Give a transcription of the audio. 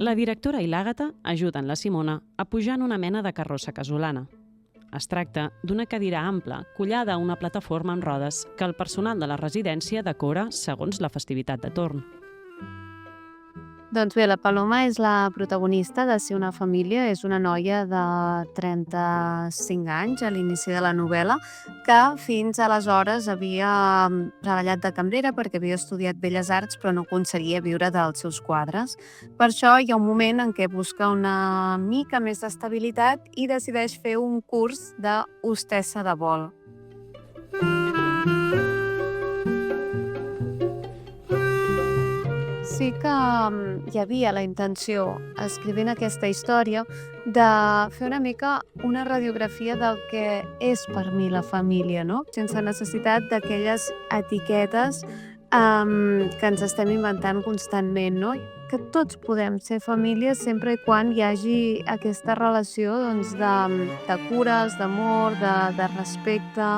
La directora i l'Àgata ajuden la Simona a pujar en una mena de carrossa casolana. Es tracta d'una cadira ampla collada a una plataforma amb rodes que el personal de la residència decora segons la festivitat de torn. Doncs bé, la Paloma és la protagonista de Ser una família. És una noia de 35 anys a l'inici de la novel·la que fins aleshores havia treballat de cambrera perquè havia estudiat Belles Arts però no aconseguia viure dels seus quadres. Per això hi ha un moment en què busca una mica més d'estabilitat i decideix fer un curs de hostessa de vol. Sí que hi havia la intenció, escrivint aquesta història, de fer una mica una radiografia del que és per mi la família, no? Sense necessitat d'aquelles etiquetes que ens estem inventant constantment, no? Que tots podem ser família sempre i quan hi hagi aquesta relació doncs, de cures, d'amor, de respecte.